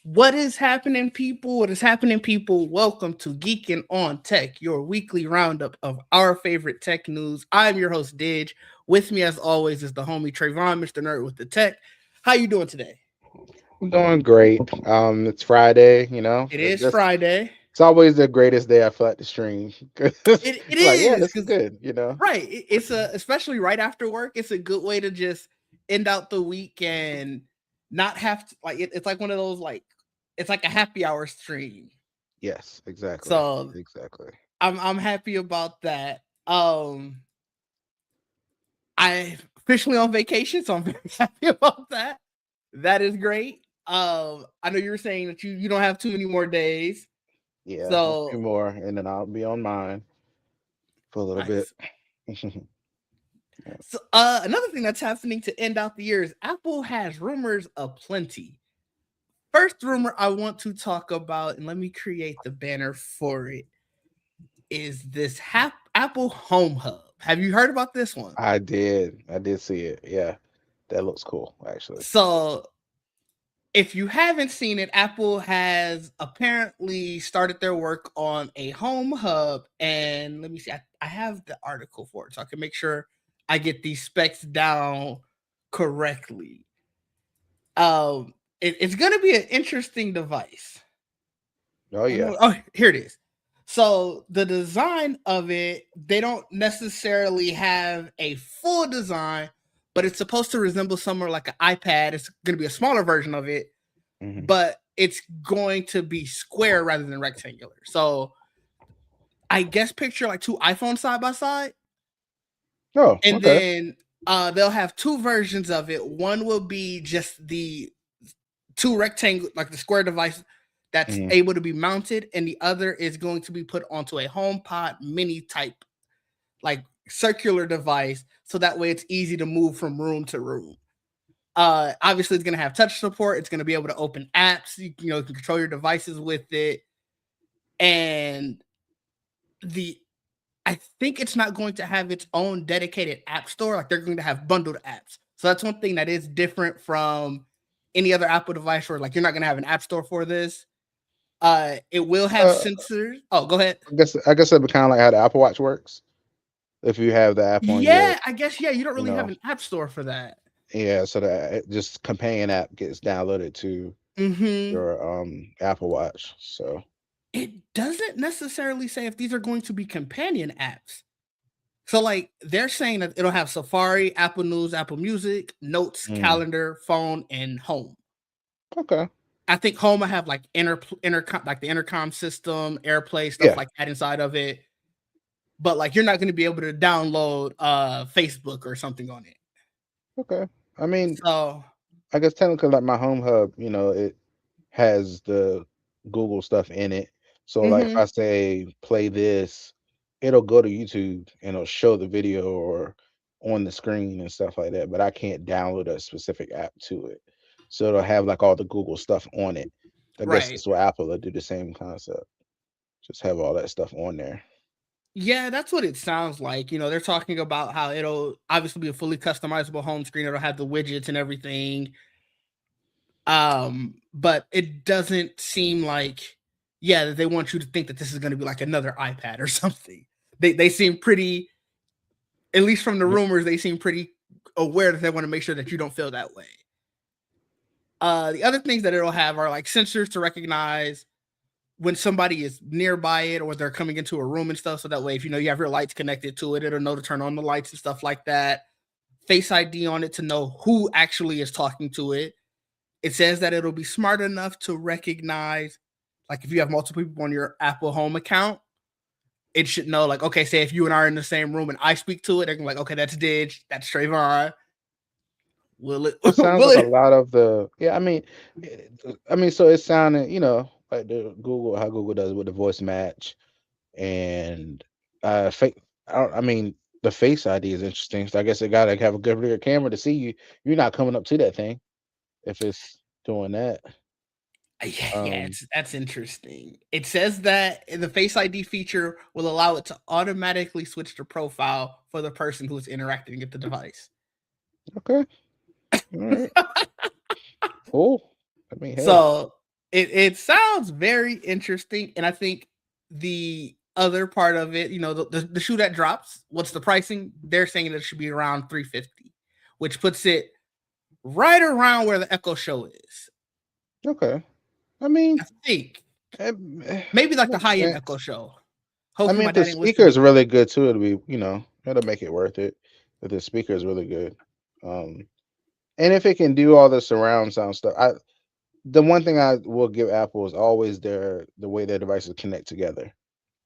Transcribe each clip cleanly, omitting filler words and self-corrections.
What is happening, people? What is happening, people? Welcome to Geekin on Tech, your weekly roundup of our favorite tech news. I'm your host, Didge. With me, as always, is the homie Trayvon, Mr. Nerd with the Tech. How you doing today? I'm doing great. It's Friday, It is Friday. it's always the greatest day I feel like to stream. 'Cause It like, yeah, is this is because good. right. It's a especially right after work. It's a good way to just end out the week and not have to it's like one of those it's like a happy hour stream. Yes, exactly. So Exactly. I'm happy about that. I officially on vacation, so I'm very happy about that. That is great. I know you were saying that you don't have too many more days, Yeah, a few so more and then I'll be on mine for a little bit. nice. So, another thing that's happening to end out the year is Apple has rumors aplenty. First rumor I want to talk about, and let me create the banner for it, is this Apple Home Hub. Have you heard about this one? I did. I did see it. Yeah. That looks cool, actually. So, if you haven't seen it, Apple has apparently started their work on a home hub. And let me see, I have the article for it so I can make sure I get these specs down correctly. It's going to be an interesting device. Oh Oh, yeah. no, oh, here it is. So the design of it, they don't necessarily have a full design, but it's supposed to resemble somewhere like an iPad. It's going to be a smaller version of it, Hmm. but it's going to be square rather than rectangular. So I guess picture like two iPhones side by side, Oh, and okay. then they'll have two versions of it. One will be just the two rectangle, like the square device that's Hmm. able to be mounted, and the other is going to be put onto a HomePod mini type, like circular device, so that way it's easy to move from room to room. Obviously, it's going to have touch support. It's going to be able to open apps. You can control your devices with it, and the I think it's not going to have its own dedicated app store. Like they're going to have bundled apps. So that's one thing that is different from any other Apple device where like you're not going to have an app store for this. It will have Uh, sensors. Oh, go ahead. I guess that'd be kind of like how the Apple Watch works. If you have the app on your, Yeah, I guess yeah. You don't you really have know, an app store for that. yeah, so that just companion app gets downloaded to Hmm. your Apple Watch. So It doesn't necessarily say if these are going to be companion apps. So like they're saying that it'll have Safari, Apple News, Apple Music, Notes, mm, Calendar, Phone, and Home. okay, I think Home will have like intercom, like the intercom system, AirPlay, stuff yeah, like that inside of it. But like you're not going to be able to download Facebook or something on it. okay. I mean, So I guess technically, like my Home Hub, it has the Google stuff in it. So like if mhm, I say play this, it'll go to YouTube and it'll show the video or on the screen and stuff like that. But I can't download a specific app to it. So it'll have like all the Google stuff on it. I guess right. that's what Apple will do the same concept. Just have all that stuff on there. Yeah, that's what it sounds like. They're talking about how it'll obviously be a fully customizable home screen. It'll have the widgets and everything. But it doesn't seem like, yeah, that they want you to think that this is going to be like another iPad or something. They seem pretty, at least from the Mhm. rumors, they seem pretty aware that they want to make sure that you don't feel that way. The other things that it'll have are like sensors to recognize when somebody is nearby it or they're coming into a room and stuff. So that way, if you have your lights connected to it, it'll know to turn on the lights and stuff like that. Face ID on it to know who actually is talking to it. It says that it'll be smart enough to recognize, like if you have multiple people on your Apple Home account, it should know, like, okay, say if you and I are in the same room and I speak to it, they're gonna be like, okay, that's Didge, that's Trayvon. Will it? It sounds Will like a it? lot of the yeah. So it sounded like the Google how Google does with the voice match and fake. I mean, the face ID is interesting. So I guess it got to have a good rear camera to see you. You're not coming up to that thing if it's doing that. Yeah, Um, that's interesting. It says that the Face ID feature will allow it to automatically switch the profile for the person who is interacting with the device. okay, all right, cool. I mean, hey, So it sounds very interesting, and I think the other part of it, the shoe that drops, what's the pricing? They're saying that it should be around 350, which puts it right around where the Echo Show is. Okay. I mean, I think it, maybe like the makes high end sense. Echo Show. I Hopefully, mean, my if the dad ain't speaker listening. is really good too, it'll make it worth it. If the speaker is really good, um, and if it can do all the surround sound stuff, the one thing I will give Apple is always the way their devices connect together.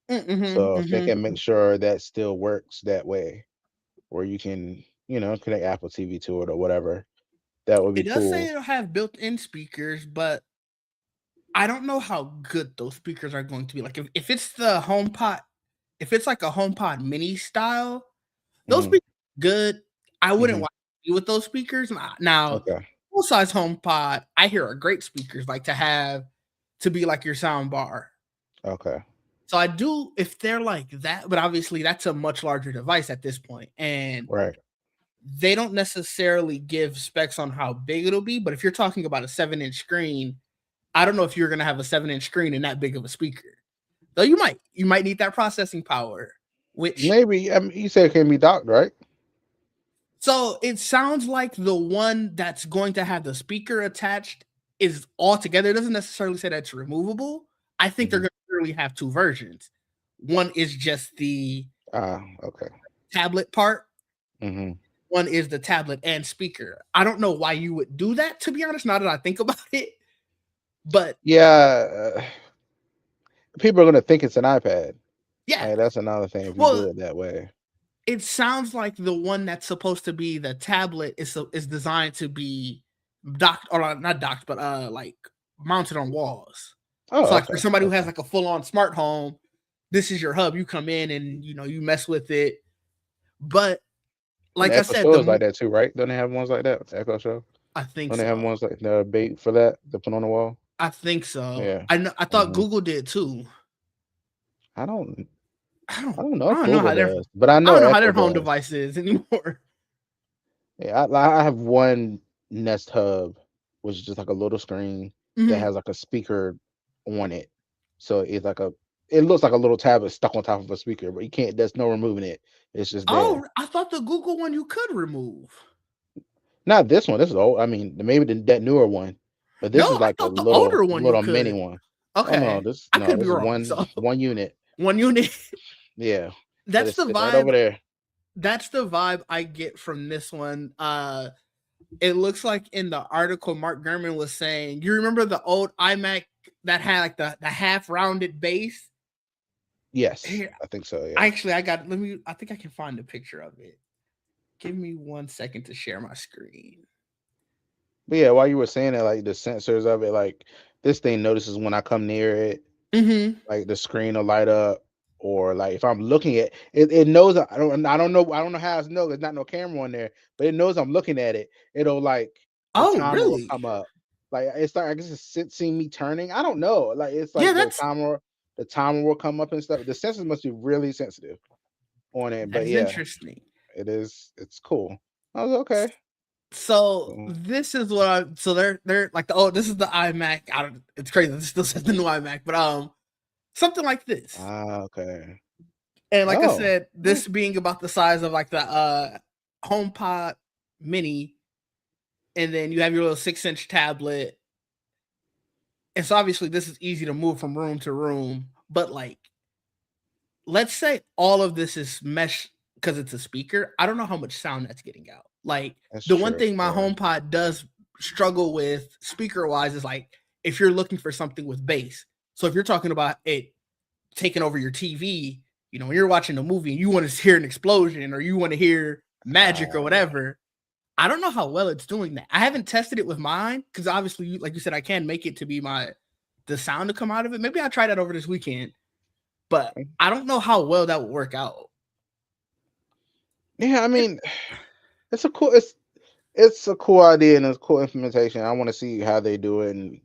Mm-hmm, So if they mm-hmm. can make sure that still works that way, where you can, connect Apple TV to it or whatever, that would be It does say cool. it'll have built-in speakers, but I don't know how good those speakers are going to be. Like if it's the HomePod, if it's like a HomePod mini style, those Hmm. speakers are good. I wouldn't Hmm. want to be with those speakers. Now, Okay. full size HomePod, I hear are great speakers, like to be like your sound bar. Okay. So I do if they're like that, but obviously that's a much larger device at this point, and Right. they don't necessarily give specs on how big it'll be. But if you're talking about a 7-inch screen, I don't know if you're gonna have a 7-inch screen and that big of a speaker. Though you might need that processing power, which Maybe. I mean, you said it can be docked, right? so it sounds like the one that's going to have the speaker attached is all together. It doesn't necessarily say that's removable. I think they're Hmm. gonna really have two versions. One is just the Ah. Okay. tablet part, Hmm. one is the tablet and speaker. I don't know why you would do that, to be honest, now that I think about it. But Yeah. People are gonna think it's an iPad. yeah. Like, that's another thing if you do Well, it that way. it sounds like the one that's supposed to be the tablet is designed to be docked or not docked, but like mounted on walls. So Oh, like for okay. somebody who has Okay. like a full on smart home, this is your hub. You come in and you mess with it. But And the like I Echo said, Show is like that too, right? Don't they have ones like that? The Echo Show? I think Don't they have so. ones like the bait for that to put on the wall? I think so. Yeah. I thought Hmm. Google did too. I don't. I I don't don't know I if don't know Google how their does, but I I know don't know how Echo their home does. device is anymore. Yeah, I have one Nest Hub, which is just like a little screen that Mhm. has like a speaker on it. So it looks like a little tablet stuck on top of a speaker, but you can't. There's no removing it. It's just there. Oh, I thought the Google one you could remove. Not this one. This is old. I mean, maybe that newer one, but No, this is I like a thought the little older one you little mini could. one. Oh no, Okay. I could this be is wrong. one So one unit. one unit. Yeah, it That's is the sitting right over vibe. there. That's the vibe I get from this one. It looks like in the article Mark Gurman was saying, you remember the old iMac that had like the half rounded base? Yes, Here, I think so. Yeah. actually I think I can find a picture of it. Give me 1 second to share my screen. But yeah, while you were saying that, like the sensors of it, like this thing notices when I come near it, Mm-hmm. like the screen will light up, or like if I'm looking at it, it knows I don't know how it's know. There's not no camera on there, but it knows I'm looking at it. It'll like the Oh, timer will really? come up. Like it's like I guess it's seeing me turning. I don't know. Like it's Yeah, like the timer will come up and stuff. The sensors must be really sensitive on it. that But is yeah, interesting. it is. It's cool. I was okay. So So, this is what I so they're like this is the iMac. I don't it's crazy. This still says the new iMac, but something like this. okay. And like I Oh, said, oh, this being about the size of like the HomePod mini, and then you have your little 6-inch tablet. And so obviously this is easy to move from room to room, but like let's say all of this is mesh because it's a speaker. I don't know how much sound that's getting out. Like that's the one true. thing my Yeah. HomePod does struggle with speaker wise is like if you're looking for something with bass. So if you're talking about it taking over your TV, when you're watching a movie and you want to hear an explosion or you want to hear magic or Yeah. whatever, I don't know how well it's doing that. I haven't tested it with mine because obviously, like you said, I can make it to be the sound to come out of it. Maybe I'll try that over this weekend, but I don't know how well that would work out. Yeah, I mean, it's a cool it's a cool idea and it's a cool implementation. I want to see how they do it. And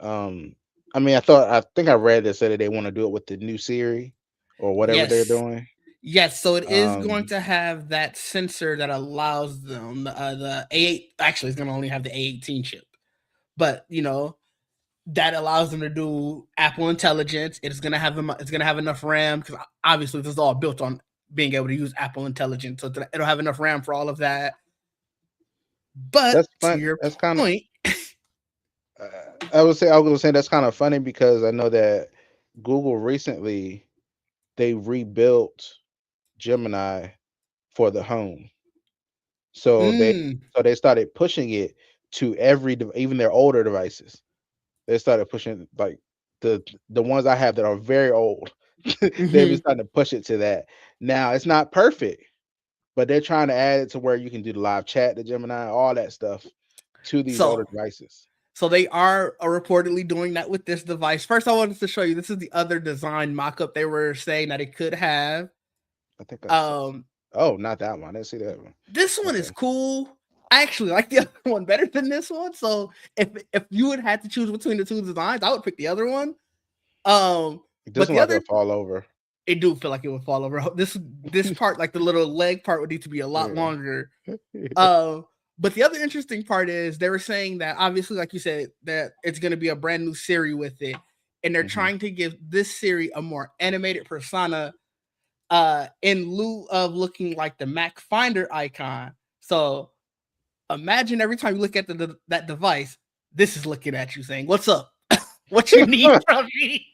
um, I mean, I think I read that said that they want to do it with the new Siri or whatever they're Yes. doing. Yes, so it is going Um, to have that sensor that allows them the A8. Actually, it's going to only have the A18 chip, but that allows them to do Apple Intelligence. It's gonna have them. It's gonna have enough RAM because obviously this is all built on being able to use Apple Intelligence, so it'll have enough RAM for all of that. But That's to fun. your That's kind of. point, I was gonna say that's kind of funny because I know that Google recently they rebuilt Gemini for the home. So mm, they started pushing it to even their older devices. They started pushing like the ones I have that are very old. They've been mm-hmm. starting to push it to that. Now it's not perfect, but they're trying to add it to where you can do the live chat, the Gemini, all that stuff to these older so devices. so they are reportedly doing that with this device. First, I wanted to show you. This is the other design mock-up they were saying that it could have. I think I saw. Um, Oh, not that one. I didn't see that one. this one is Okay. cool. I actually like the other one better than this one. So if you would have to choose between the two designs, I would pick the other one. This But one the like other, it'll fall over. it do feel like it would fall over. This part, like the little leg part, would need to be a lot Yeah. longer. Um, but the other interesting part is they were saying that obviously, like you said, that it's going to be a brand new Siri with it, and they're Mhm. trying to give this Siri a more animated persona, in lieu of looking like the Mac Finder icon. So imagine every time you look at that device, this is looking at you saying, "What's up? What you need from me?"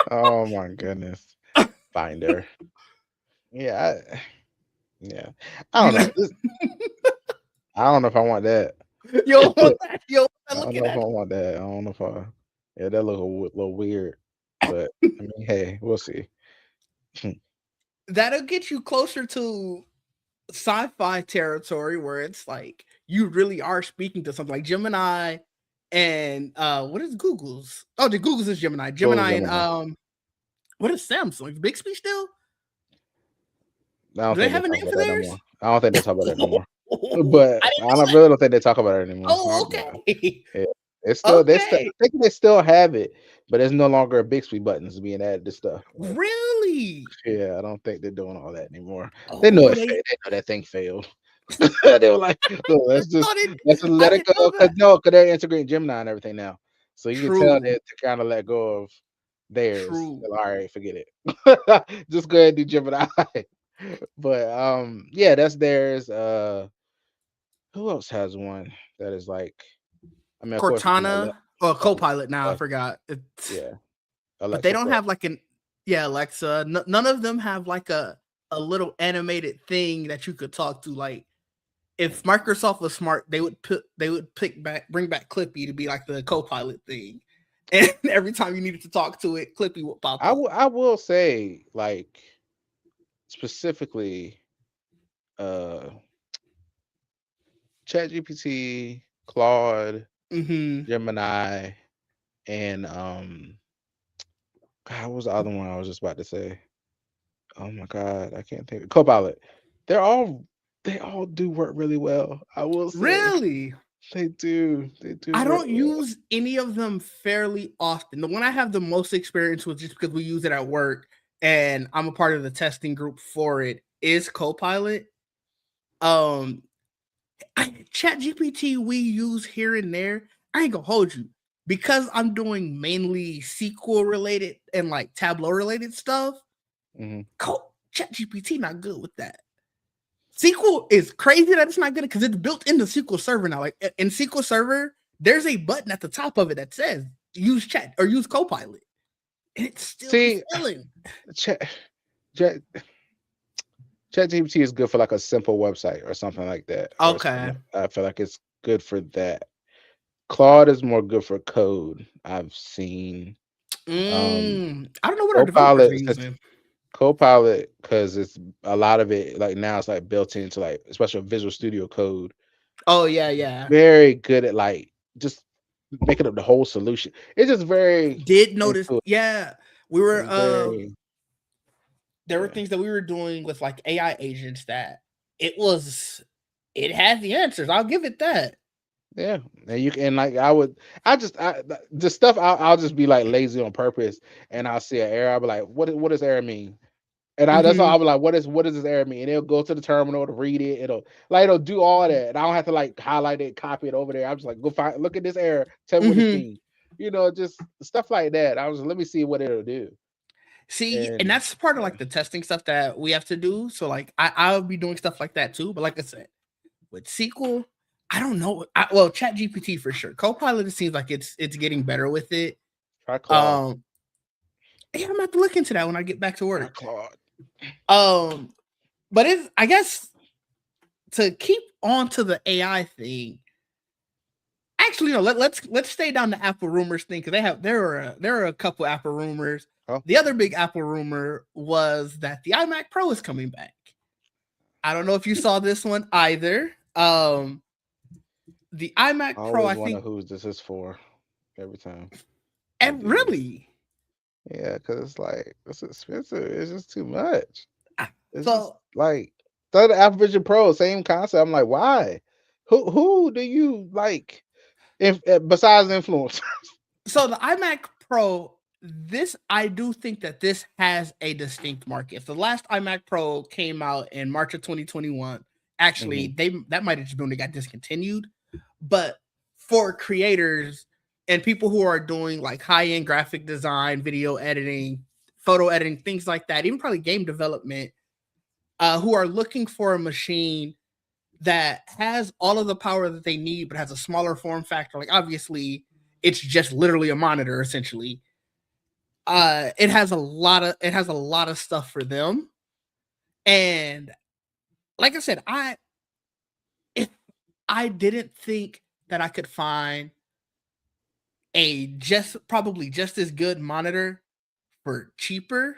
Oh my goodness. Finder. Yeah. Yeah. I don't You know. I don't know if I want that. you don't want that. You don't want I that don't looking know if at I want that. I don't know if I. Yeah, that look little weird. But I mean, hey, we'll see. that'll get you closer to sci-fi territory where it's like you really are speaking to something like Gemini and what is Google's? Oh, the Google's is Gemini. Go Gemini and Gemini. what is Samsung? Bixby still? I don't Do they think they have a talk name about for that no more. theirs? I don't think they talk about that no more. I But didn't I know don't, that. really don't think they talk about it anymore. Oh, okay. Yeah, it's still I Okay. think they still have it, but there's no longer a Bixby buttons being added to stuff. Like, Really? yeah, I don't think they're doing all that anymore. They know Oh, they they know that thing failed. They were like, "No, thought it. let's just I let it didn't know go." Because that. no, because they're integrating Gemini and everything now, so you can tell True. that to kind of let go of theirs. True. All right, forget it. Just go ahead and do Gemini. But yeah, that's theirs. Who else has one that is like? I mean, of course, you know, Cortana or Alexa Copilot. Now I stuff. forgot. It's Yeah, but they Alexa don't stuff. have like an yeah Alexa. None of them have like a little animated thing that you could talk to. Like if Microsoft was smart, they would pick back bring back Clippy to be like the Copilot thing, and every time you needed to talk to it, Clippy would pop up. I will say like specifically, uh, ChatGPT, Claude, Hmm. Gemini, and God, what was the other one I was just about to say? Oh my God, I can't think. Copilot. They're all they all do work really well. I will say Really, they do. They do I work don't well. use any of them fairly often. The one I have the most experience with, just because we use it at work and I'm a part of the testing group for it, is Copilot. Um, Chat GPT we use here and there. I ain't gonna hold you because I'm doing mainly SQL related and like Tableau related stuff. Hmm. Chat GPT not good with that. SQL is crazy that it's not good because it's built into SQL Server now. Like in SQL Server, there's a button at the top of it that says use chat or use Copilot, and it still be See, failing. Chat Chat ChatGPT is good for like a simple website or something like that, or Okay. something. I feel like it's good for that. Claude is more good for code. I've seen. Um, I don't know what our developers Copilot, are using. Copilot, because it's a lot of it. Like now, it's like built into like especially Visual Studio Code. Oh yeah, yeah. Very good at like just making up the whole solution. It's just very Did notice, intuitive. yeah. We were It's very there were yeah. things that we were doing with like AI agents that it was it had the answers. I'll give it that. Yeah, and you can like the stuff I'll just be like lazy on purpose, and I'll see an error. I'll be like, what does error mean? And that's all Mm-hmm. I was like, what does this error mean? And it'll go to the terminal to read it. It'll do all that. And I don't have to like highlight it, copy it over there. I'm just like, look at this error, tell me what this Mm-hmm. means. Just stuff like that. I was let me see what it'll do. See, and And that's part of yeah, like the testing stuff that we have to do. So like I'll be doing stuff like that too. But like I said, with SQL, I don't know. Well, Chat GPT for sure. Copilot, it seems like it's getting better with it. try Claude. Um, yeah, I'm gonna have to look into that when I get back to Try work. Claude. Um, but it's I guess to keep on to the AI thing. Actually, no. Let's stay down the Apple rumors thing because there are a couple Apple rumors. Oh, The other big Apple rumor was that the iMac Pro is coming back. I don't know if you saw this one either. The I iMac Pro, always I wonder think, whose this is for every time I and do this. really, Yeah, because it's like it's expensive. It's just too much. ah, It's just so like the Apple Vision Pro, same concept. I'm like, why? Who do you like? If besides influencers? so the iMac Pro, this I do think that this has a distinct market. If the last iMac Pro came out in March of 2021, actually hmm that might have just been when it got discontinued. But for creators and people who are doing like high-end graphic design, video editing, photo editing, things like that, even probably game development, who are looking for a machine that has all of the power that they need, but has a smaller form factor. Like obviously, it's just literally a monitor essentially. It has a lot of stuff for them. And like I said, if I didn't think that I could find a probably just as good monitor for cheaper,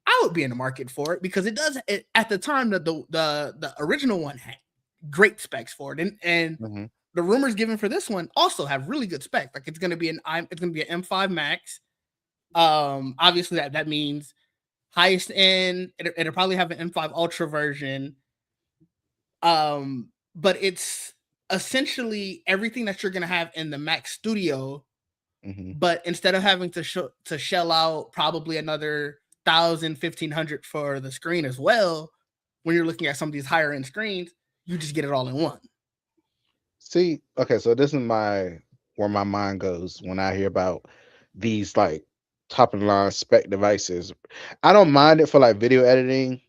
I would be in the market for it because at the time that the original one had great specs for it, and hmm the rumors given for this one also have really good specs. Like it's gonna be an M5 Max. Obviously that means highest end. It'll probably have an M5 Ultra version. But it's essentially everything that you're gonna have in the Mac Studio, hmm but instead of having to shell out probably another 1,000, 1,500 for the screen as well, when you're looking at some of these higher end screens, you just get it all in one. See, okay, so this is where my mind goes when I hear about these like top of the line spec devices. I don't mind it for like video editing,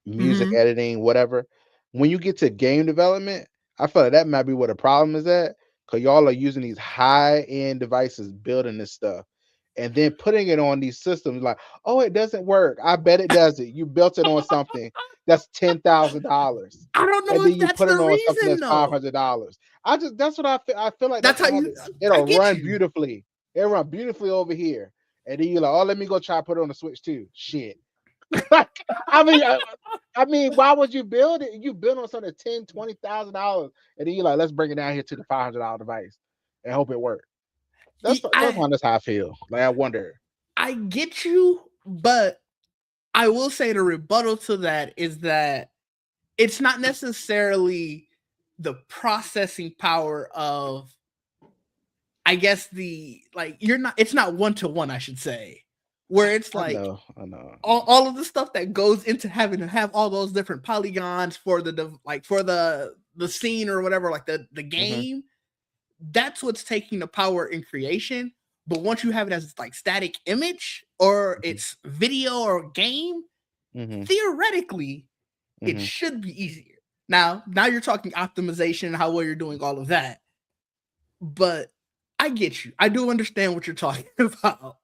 music Mm-hmm. editing, whatever. When you get to game development, I feel like that might be where the problem is at. Cause y'all are using these high end devices building this stuff and then putting it on these systems like, oh, it doesn't work. I bet it does it. You built it on something that's $10,000 I don't and know then if you that's put the it on something reason that's though. $500. That's what I feel like That's that's how what you. happens. I It'll get run you. beautifully. It'll run beautifully over here. And then you're like, oh, let me go try to put it on the Switch too. Shit. I mean, why would you build it? You build on something $10,000, $20,000, and then you're like, let's bring it down here to the $500 device and hope it works. I That's how I feel. Like I wonder. I get you, but I will say the rebuttal to that is that it's not necessarily the processing power of, I guess, the like you're not it's not one to one, I should say, where it's like I know. all of the stuff that goes into having to have all those different polygons for for the scene or whatever, like the hmm game. That's what's taking the power in creation. But once you have it as like static image or hmm it's video or game, hmm theoretically it hmm should be easier. Now you're talking optimization and how well you're doing all of that. But I get you. I do understand what you're talking about.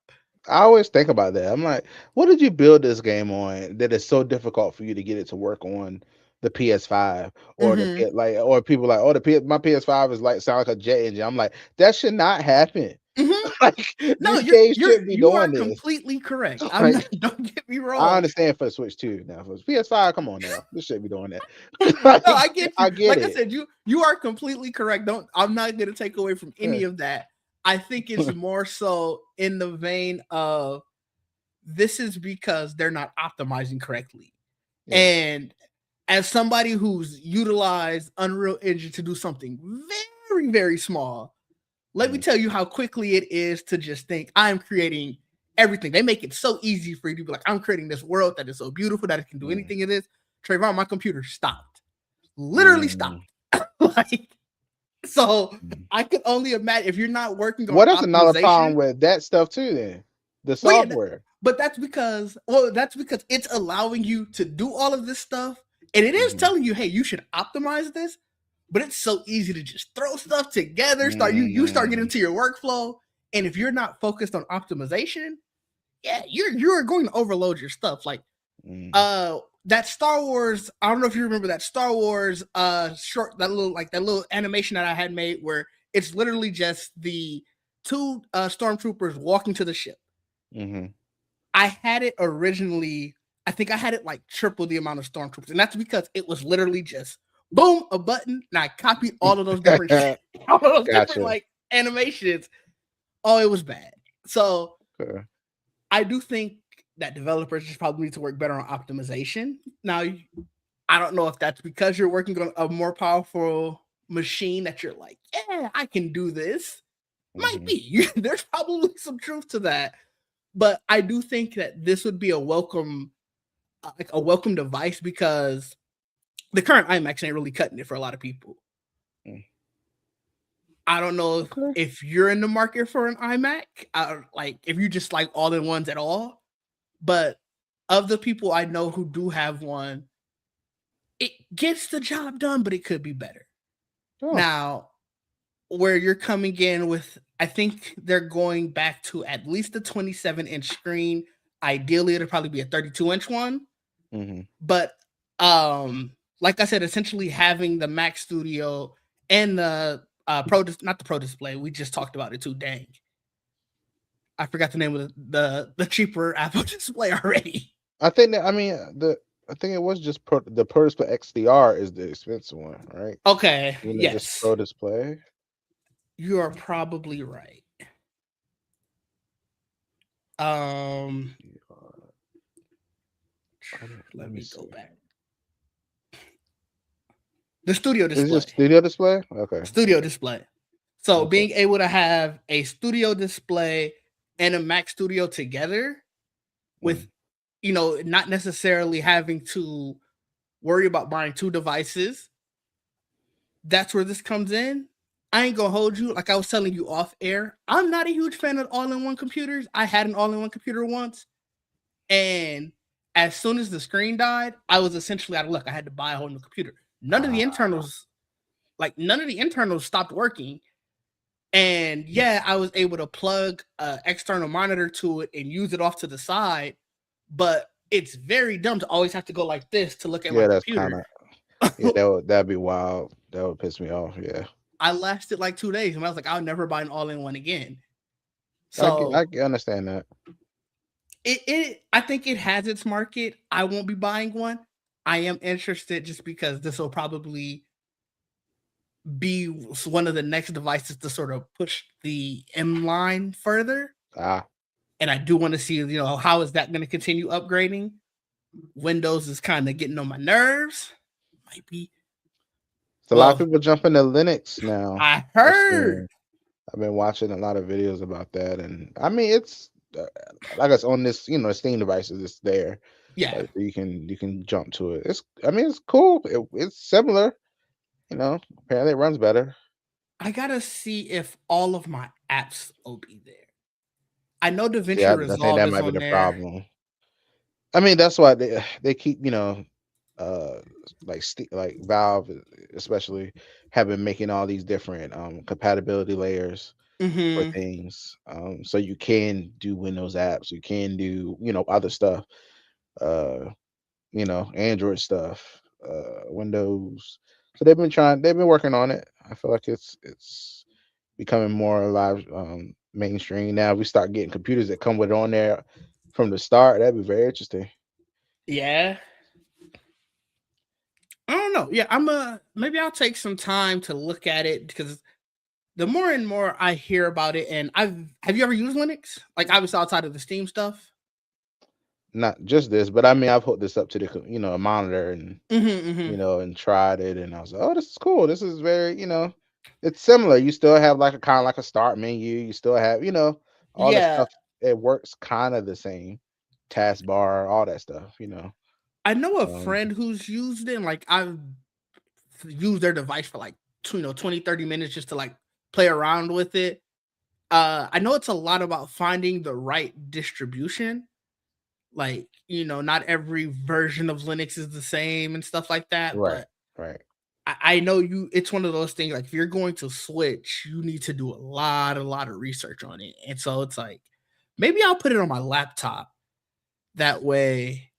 I always think about that. I'm like, what did you build this game on that is so difficult for you to get it to work on the PS5 or Mm-hmm. or people like, oh, my PS5 is like sound like a jet engine. I'm like, that should not happen. Mm-hmm. Like No, this game shouldn't be you are doing this. completely correct. I'm not. Like Don't get me I wrong. understand for the Switch 2 now. For PS5, come on now. This shouldn't be doing that. No, Like I get you. I get Like I it. said, you are completely correct. Don't I'm not gonna take away from Yeah. any of that. I think it's more so in the vein of this is because they're not optimizing correctly. Yeah. And as somebody who's utilized Unreal Engine to do something very, very small, let me Mhm. tell you how quickly it is to just think I'm creating everything. They make it so easy for you to be like, I'm creating this world that is so beautiful that it can do Mm, anything it is. Trayvon, my computer stopped. Literally mm, stopped. Like, so mm. I could only imagine if you're not working on What is another problem optimization. with that stuff too? Then the Well, yeah, software. but that's because it's allowing you to do all of this stuff, and it is Mhm. telling you, hey, you should optimize this. But it's so easy to just throw stuff together. You start getting Mm, into your workflow, and if you're not focused on optimization, yeah, you're going to overload your stuff. Like mm, that Star Wars. I don't know if you remember that Star Wars short that little animation that I had made where it's literally just the two stormtroopers walking to the ship. mhm. I had it originally. I think I had it like triple the amount of stormtroopers, and that's because it was literally just boom a button, and I copied all of those different all of those different Gotcha. like animations. Oh, it was bad. So Okay. I do think that developers just probably need to work better on optimization. Now, I don't know if that's because you're working on a more powerful machine that you're like, yeah, I can do this. Might Mhm. be. There's probably some truth to that, but I do think that this would be a welcome, like a welcome device because the current iMacs ain't really cutting it for a lot of people. Mm. I don't know Okay. if you're in the market for an iMac, like if you just like all in ones at all. But of the people I know who do have one, it gets the job done, but it could be better. Oh. Now, where you're coming in with, I think they're going back to at least a 27-inch screen. Ideally, it'll probably be a 32-inch one. Mhm. But like I said, essentially having the Mac Studio and the not the Pro Display. We just talked about it too. Dang, I forgot the name of the cheaper Apple Display already. I think that I think it was just the Pro Display XDR is the expensive one, right? Okay, You know, just yes, Pro Display. you are probably right. Um, Let let me me go see. back. The Studio Is it Display. just Studio Display? Okay. Studio Yeah. Display. So Okay. being able to have a Studio Display and a Mac Studio together with, Mm. not necessarily having to worry about buying two devices. That's where this comes in. I ain't gonna hold you. Like I was telling you off air, I'm not a huge fan of all-in-one computers. I had an all-in-one computer once, and as soon as the screen died, I was essentially out of luck. I had to buy a whole new computer. Ah. None of the internals stopped working. And yeah, I was able to plug an external monitor to it and use it off to the side, but it's very dumb to always have to go like this to look at my Yeah, that's kind computer. of yeah. That'd be wild. That would piss me off. Yeah. I lasted like 2 days and I was like, I'll never buy an all-in-one again. I So understand that. I think it has its market. I won't be buying one. I am interested just because this will probably be one of the next devices to sort of push the M line further. Ah. And I do want to see, how is that going to continue upgrading? Windows is kind of getting on my nerves. Might be. So a lot of Well, people jumping to Linux now. I I've heard. seen. I've been watching a lot of videos about that, and I mean, it's like it's on this, Steam devices. It's there, Yeah, like you can jump to it. It's cool. It's similar. Apparently it runs better. I gotta see if all of my apps will be there. I know See, DaVinci I think Resolve that is might be on the there. problem. I mean, that's why they keep uh like Valve especially have been making all these different compatibility layers for Hmm. things. So you can do Windows apps, you can do other stuff, uh, Android stuff, Windows. So they've been working on it. I feel like it's becoming more alive, mainstream now. We start getting computers that come with it on there from the start. That'd be very interesting. Yeah, I don't know. Yeah, maybe I'll take some time to look at it because the more and more I hear about it, and have you ever used Linux? Like obviously outside of the Steam stuff. Not just this, but I mean, I've hooked this up to a monitor and Hmm. Hmm. and tried it, and I was like, oh, this is cool. This is very, it's similar. You still have like a kind of like a start menu. You still have, all the Yeah, stuff. it works kind of the same. Taskbar, all that stuff, you know. I know a Um, friend who's used it. And, like I've used their device for like 20, 30 minutes just to like play around with it. I know it's a lot about finding the right distribution. Like, not every version of Linux is the same and stuff like that. right, But right. I know it's one of those things like if you're going to switch, you need to do a lot of research on it. And so it's like maybe I'll put it on my laptop. That way,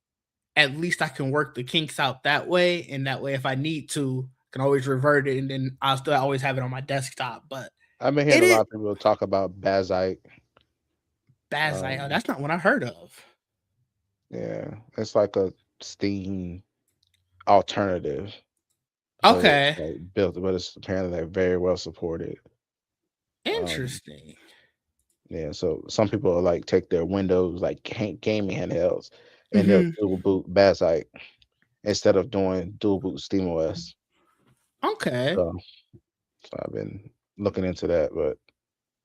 at least I can work the kinks out that way. And that way, if I need to, I can always revert it and then I'll still always have it on my desktop. But I've been it hearing a is lot of people talk about Bazite. Bazai. Um, That's not one I heard of. yeah, it's like a Steam alternative, but it's Okay. like built, but it's apparently like very well supported. Um, Interesting. yeah, so some people like take their Windows like gaming handhelds and they'll Hmm. dual boot Bazite instead of doing dual boot SteamOS. Okay. So, so I've been looking into that, but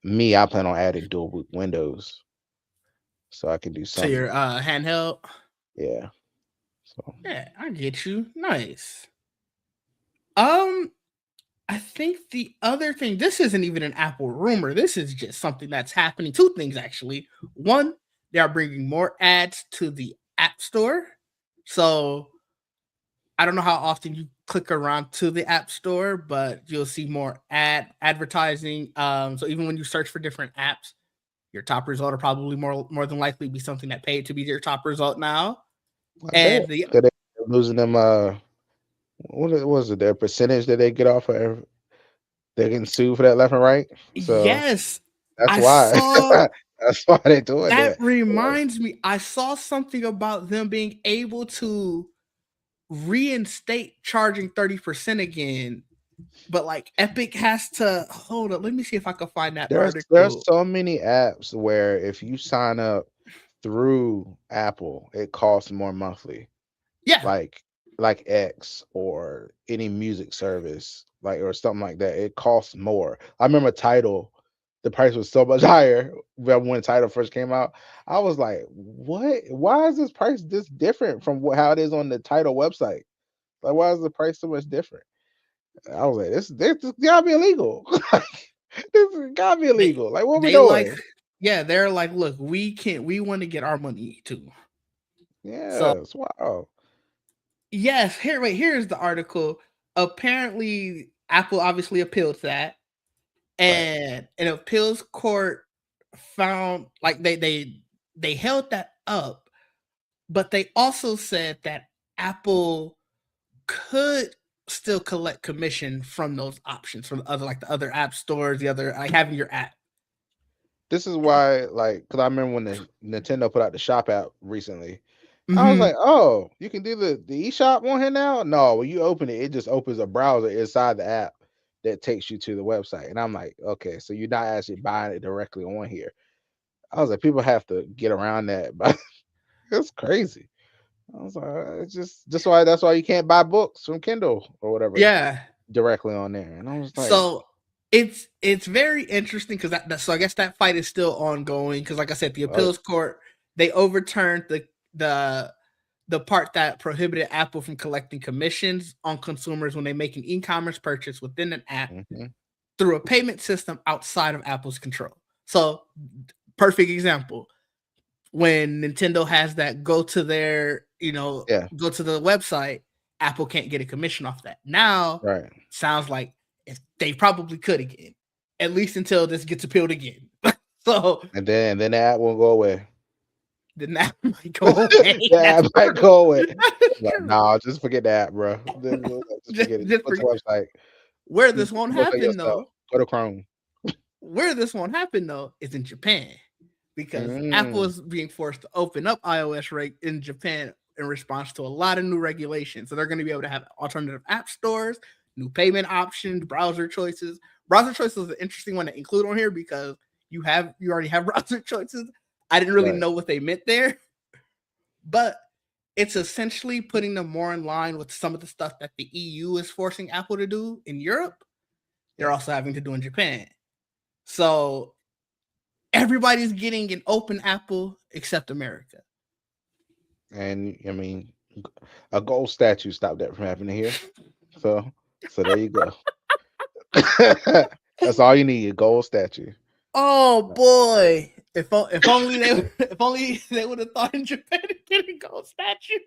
me, I plan on adding dual boot Windows so I can do To your something. handheld. Yeah. So Yeah, I get you. Nice. Um, I think the other thing, this isn't even an Apple rumor. This is just something that's happening. Two things actually. One, they are bringing more ads to the App Store. So I don't know how often you click around to the App Store, but you'll see more advertising. So even when you search for different apps, your top result will probably more than likely be something that paid to be your top result now. I bet And the 'cause they losing them. Was it their percentage that they get off of? They're getting sued for that left and right. So yes, that's I why. saw That's why they're doing that that. Like, reminds me. I saw something about them being able to reinstate charging 30% again, but like Epic has to hold up. Let me see if I can find that there's article. so many apps where if you sign up through Apple, it costs more monthly. Yeah, Like like X or any music service, like or something like that. It costs more. I remember Title, the price was so much higher when Title first came out. I was like, what? Why is this price this different from how it is on the Title website? Like, why is the price so much different? I was like, this gotta be illegal. Like, this gotta be they illegal. Like, what we they like doing? yeah, they're like, look, we want to get our money too. So Yes, wow. yes, here's the article. Apparently, Apple obviously appealed to that, Right. and an appeals court found like they held that up, but they also said that Apple could still collect commission from those options from the other app stores, the other like having your app. This is why, like, because I remember when the Nintendo put out the Shop app recently. I was Hmm. like, "Oh, you can do the eShop on here now." No, when you open it, it just opens a browser inside the app that takes you to the website. And I'm like, okay, so you're not actually buying it directly on here. I was like, people have to get around that, but it's crazy. I was like, it's just why that's why you can't buy books from Kindle or whatever Yeah. directly on there. And I was like, So it's very interesting because so I guess that fight is still ongoing because like I said, the uh, appeals court they overturned the the part that prohibited Apple from collecting commissions on consumers when they make an e-commerce purchase within an app mhm, through a payment system outside of Apple's control. So perfect example when Nintendo has that yeah, go to the website, Apple can't get a commission off that. Now, right. sounds like if they probably could again, at least until this gets appealed again. So And then the app won't go away. then that might go away. The That's app might true. go away. That's Like, true. nah, just forget that, bro. Just Just, forget it. Just just go for, to the website. where Just this won't look at happen yourself. though, Go to Chrome. where this won't happen though is in Japan because Apple Mm, is being forced to open up iOS rate in Japan in response to a lot of new regulations. So they're going to be able to have alternative app stores, new payment options, browser choices. Browser choices is an interesting one to include on here because you already have browser choices. I didn't really right. know what they meant there, but it's essentially putting them more in line with some of the stuff that the EU is forcing Apple to do in Europe. They're Yeah. also having to do in Japan. So everybody's getting an open Apple except America. And I mean, a gold statue stopped that from happening here. So, there you go. That's all you need, a gold statue. Oh boy! If only they if only they would have thought in Japan to get a gold statue.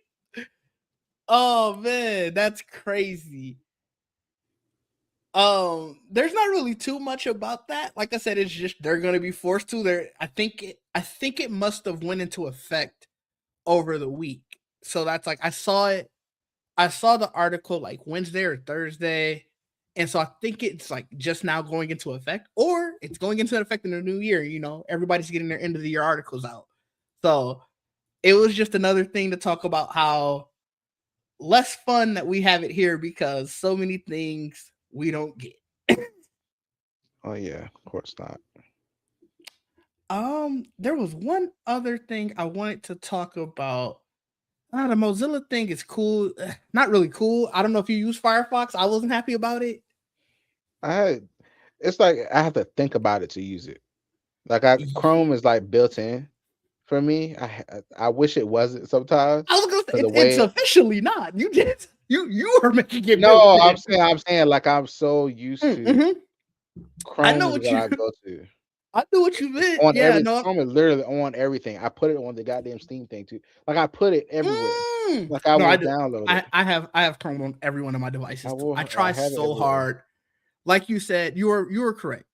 Oh man, that's crazy. There's not really too much about that. Like I said, it's just they're gonna be forced to. I think it must have went into effect over the week. So that's like I saw it. I saw the article like Wednesday or Thursday. And so I think it's like just now going into effect, or it's going into effect in the new year. You know, everybody's getting their end of the year articles out. So it was just another thing to talk about how less fun that we have it here because so many things we don't get. Oh yeah, of course not. There was one other thing I wanted to talk about. The Mozilla thing is cool. Not really cool. I don't know if you use Firefox. I wasn't happy about it. It's like I have to think about it to use it. Like Chrome is like built in for me. I wish it wasn't sometimes I was gonna say because the it's way officially not. You did you are making it built no, in. I'm saying like I'm so used to Mm-hmm. I Chrome know is what what you I go to. I know what you meant. On Yeah, every no. Chrome is literally on everything. I put it on the goddamn Steam thing too. Like I put it everywhere. Like I No, I will do. download it. I have Chrome on every one of my devices too. I I try have it so everywhere. hard. Like you said, you were correct.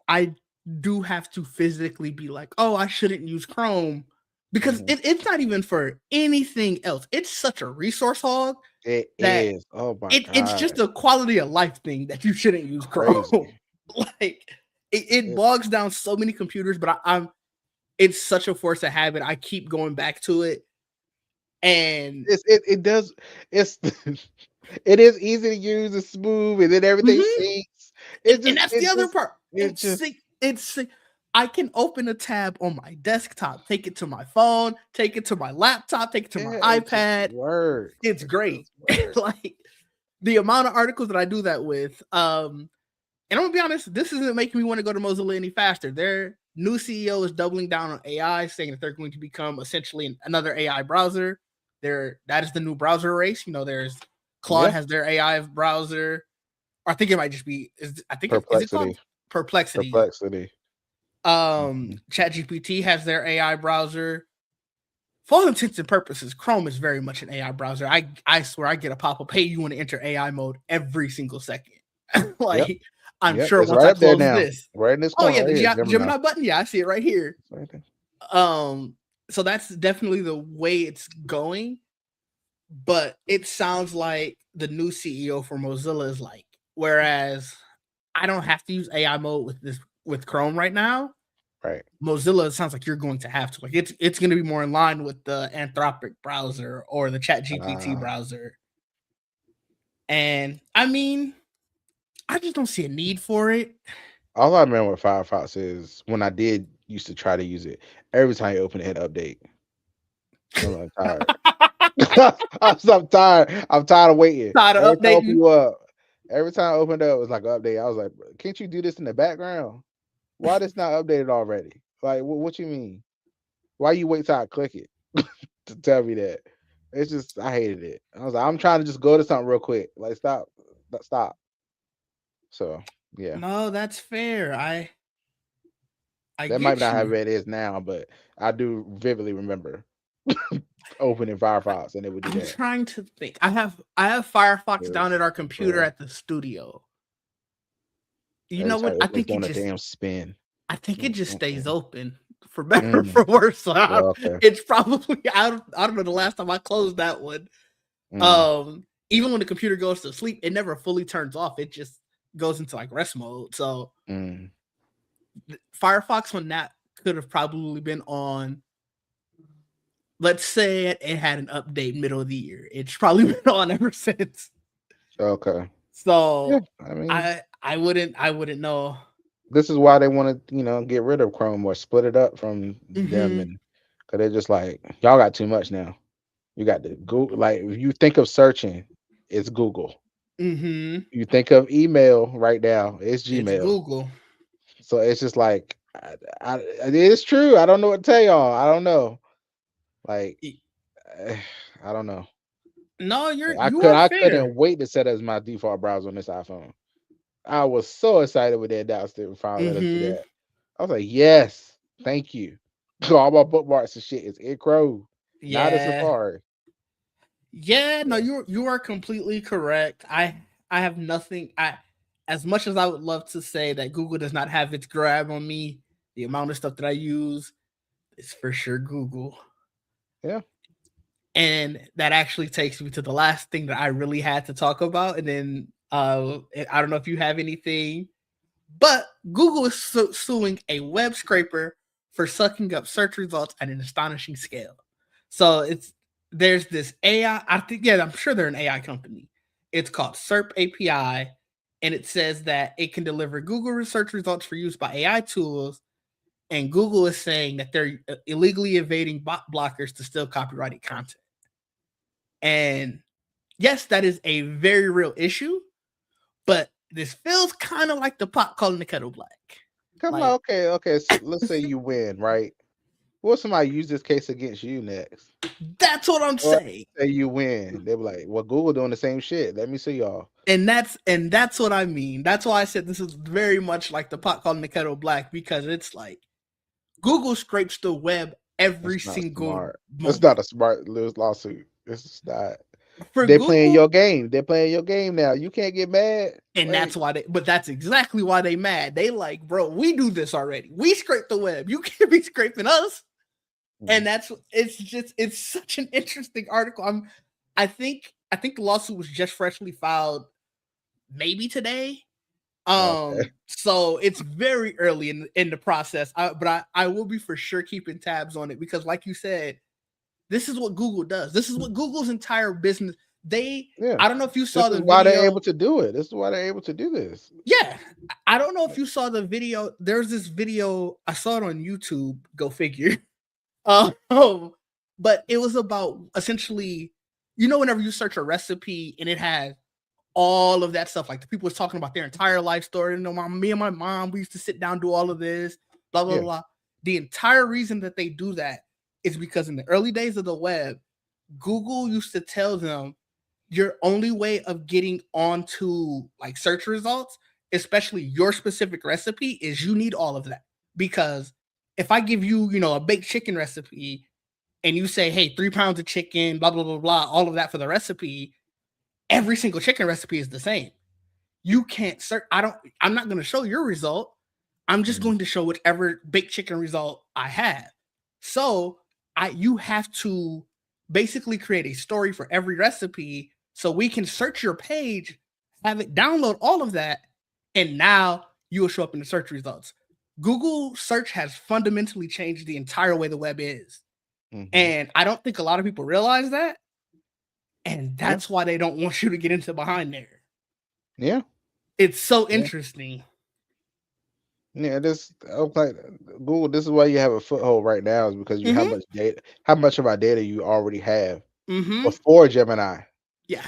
I do have to physically be like, oh, I shouldn't use Chrome because it's not even for anything else. It's such a resource hog It that is. Oh my it's god. just a quality of life thing that you shouldn't use Crazy. Chrome. Like it bogs down so many computers, but I'm it's such a force of habit. I keep going back to it. And It does it's it is easy to use, it's smooth, and then everything syncs. and that's the other part. It just It's I can open a tab on my desktop, take it to my phone, take it to my laptop, take it to my it just iPad. works. It's It great. just works. Like the amount of articles that I do that with. And I'm gonna be honest, this isn't making me want to go to Mozilla any faster. Their new CEO is doubling down on AI, saying that they're going to become essentially another AI browser. That is the new browser race. You know, there's Claude Yeah. has their AI browser. Or I think it might just be. Is it called Perplexity? Perplexity. ChatGPT has their AI browser. For all intents and purposes, Chrome is very much an AI browser. I swear I get a pop up. Hey, you want to enter AI mode every single second? Like Yep. I'm Yep. sure It's once right I up there close now. this. Right in this Oh corner yeah, right the here. Gemini button. Yeah, I see it right here. Right there. So that's definitely the way it's going. But it sounds like the new CEO for Mozilla is like, whereas I don't have to use AI mode with Chrome right now. Right. Mozilla, it sounds like you're going to have to. Like it's going to be more in line with the Anthropic browser or the ChatGPT browser. And I mean, I just don't see a need for it. All I remember with Firefox is when I did used to try to use it, every time you open it, it update. I'm tired. I'm tired. I'm tired of waiting. Tired Every of time I open updating. you up, every time I opened up, it was like an update. I was like, can't you do this in the background? Why this not updated already? Like, what you mean? Why you wait till I click it to tell me that? It's just I hated it. I was like, I'm trying to just go to something real quick. Like, stop. So yeah, No, that's fair. I that might get not have you. it is now, but I do vividly remember opening Firefox and it would do I'm that. trying to think. I have Firefox down at our Yes, computer bro. at the studio. You Every know time what? you open, it's doing a damn spin. I think it just stays Mm-mm-mm. open for better or for worse. So Okay. it's probably I don't know the last time I closed that one. Mm. Even when the computer goes to sleep, it never fully turns off. It just goes into like rest mode. So Mm. Firefox on that could have probably been on. Let's say it had an update middle of the year. It's probably been on ever since. Okay. Yeah, So I mean, I wouldn't know. this is why they want to, get rid of Chrome or split it up from them, Mm-hmm. and because they're just like, y'all got too much now. You got the Google. Like, if you think of searching, it's Google. Mm-hmm. You think of email right now, it's It's Gmail. Google. So it's just like It is true. I don't know what to tell y'all. I don't know. Like, Y- I don't know. No, I you could are I fair. couldn't wait to set as my default browser on this iPhone. I was so excited when they announced it and finally let us do Mm-hmm. that. I was like, yes, thank you. All my bookmarks and shit is in Chrome, not in Yeah. Safari. Yeah, no, Yeah, you are completely correct. I have nothing. I As much as I would love to say that Google does not have its grab on me, the amount of stuff that I use is for sure Google. yeah. And that actually takes me to the last thing that I really had to talk about. And then I don't know if you have anything, but Google is suing a web scraper for sucking up search results at an astonishing scale. So there's this AI. I think I'm sure they're an AI company. It's called SERP API, and it says that it can deliver Google research results for use by AI tools. And Google is saying that they're illegally evading bot blockers to steal copyrighted content. And yes, that is a very real issue, but this feels kind of like the pot calling the kettle black. Come on, Like, okay. So let's say you win, right? What if somebody use this case against you next? that's what I'm Or saying. say you win, they be like, "Well, Google doing the same shit. Let me see y'all." And that's what I mean. That's why I said this is very much like the pot calling the kettle black, because it's like Google scrapes the web every That's not single smart. That's moment. not a smart lawsuit. It's not. For They playing Google, your game. They're playing your game now. You can't get mad. and Like, that's exactly why they mad. They like, bro, we do this already. We scrape the web. You can't be scraping us. mm, And it's such an interesting article. I think the lawsuit was just freshly filed maybe today. okay, So it's very early in the process. But I will be for sure keeping tabs on it, because like you said, this is what Google does. This is what Google's entire business. They yeah. I don't know if you This saw is the why they're able video. to do it. This is why they're able to do this. Yeah. I don't know if you saw the video. There's this video. I saw it on YouTube. Go figure. Um, but it was about essentially, whenever you search a recipe and it has all of that stuff, like the people was talking about their entire life story. Me and my mom, we used to sit down, do all of this, blah, blah, Yeah. blah. The entire reason that they do that is because in the early days of the web, Google used to tell them your only way of getting onto like search results, especially your specific recipe, is you need all of that. Because if I give you, a baked chicken recipe and you say, hey, 3 pounds of chicken, blah, blah, blah, blah, all of that for the recipe, every single chicken recipe is the same. You can't search. I'm not going to show your result. I'm just Mm, going to show whichever baked chicken result I have. So you have to basically create a story for every recipe so we can search your page, have it download all of that, and now you will show up in the search results. Google search has fundamentally changed the entire way the web is. mm-hmm. And I don't think a lot of people realize that. And Yeah. that's why they don't want you to get into behind there. Yeah. It's so Yeah. interesting. Yeah. This okay. Google. This is why you have a foothold right now, is because you Mm-hmm. how much of our data you already have Mm-hmm. before Gemini. Yeah.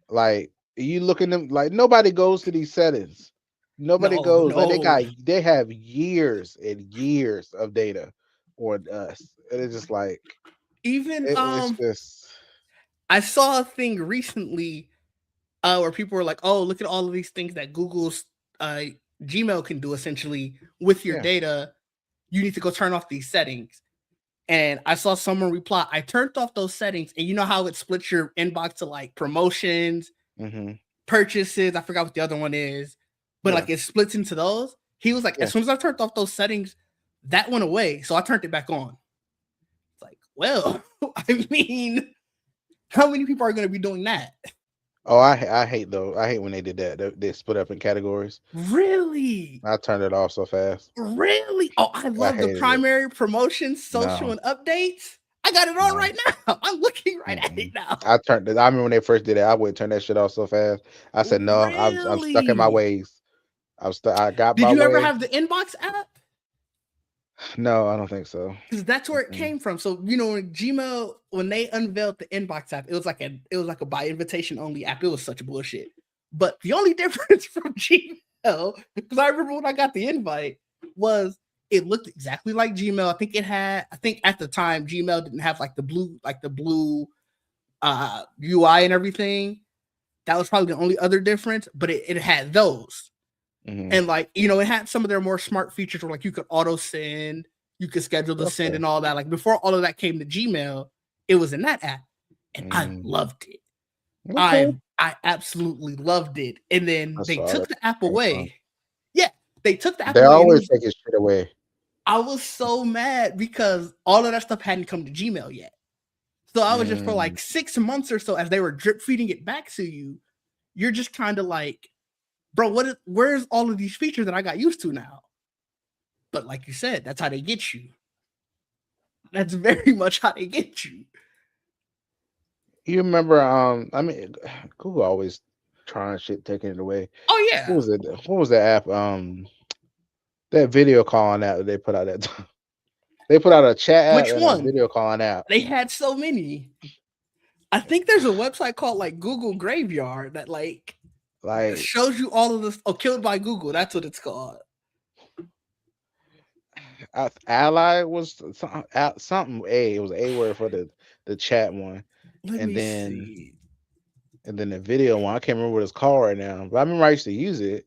Like, you look at them, like, nobody goes to these settings. Nobody No, goes, like, no. they have years and years of data on us. And it's just like Even it's just I saw a thing recently where people were like, "Oh, look at all of these things that Google's uh Gmail can do essentially with your yeah. data. You need to go turn off these settings." And I saw someone reply, "I turned off those settings, and you know how it splits your inbox to like promotions, Hmm. purchases, I forgot what the other one is, but Yeah. like it splits into those." He was like, Yeah. "As soon as I turned off those settings, that went away. So I turned it back on." It's like, well, I mean, how many people are going to be doing that? Oh, I hate though. I hate when they did that. They split up in categories. Really? I turned it off so fast. Really? Oh, I I love the hated it. primary promotions, social, No, and updates. I got it on no. right now. I'm looking right at it Mm-mm. now. I remember when they first did it. I would turn that shit off so fast. I said, no, I'm stuck in my Really? ways. I'm stuck. I got Did my you ever way. have the inbox app? No, I don't think so. Because that's where it Mm-mm. came from. So when Gmail, when they unveiled the inbox app, it was like a by invitation only app. It was such bullshit. But the only difference from Gmail, because I remember when I got the invite, was It looked exactly like Gmail. I think at the time Gmail didn't have like the blue UI and everything. That was probably the only other difference, but it had those. Mm-hmm. And like, you know, it had some of their more smart features where like you could auto send, you could schedule the send Okay. and all that. Like before all of that came to Gmail, it was in that app. And I Mm. loved it. Okay. I absolutely loved it. And then I they saw that took the app came from. away. Yeah, they took the app They away and it always was take his shit away. I was so mad because all of that stuff hadn't come to Gmail yet. So I was just for Mm. like 6 months or so as they were drip feeding it back to you, you're just kind of like, bro, where's all of these features that I got used to now? But like you said, that's how they get you. That's very much how they get you. You remember? I mean, Google always trying shit, taking it away. Oh What yeah. was it? What was that app? That video calling app that they put out that they put out a chat app Which and a one? video calling app. They had so many. I think there's a website called like Google Graveyard that like Like shows you all of this. Oh, Killed by Google. That's what it's called. Ally was something A. It was a word for the chat one, Let and me then see. the video one. I can't remember what it's called right now, but I remember I used to use it.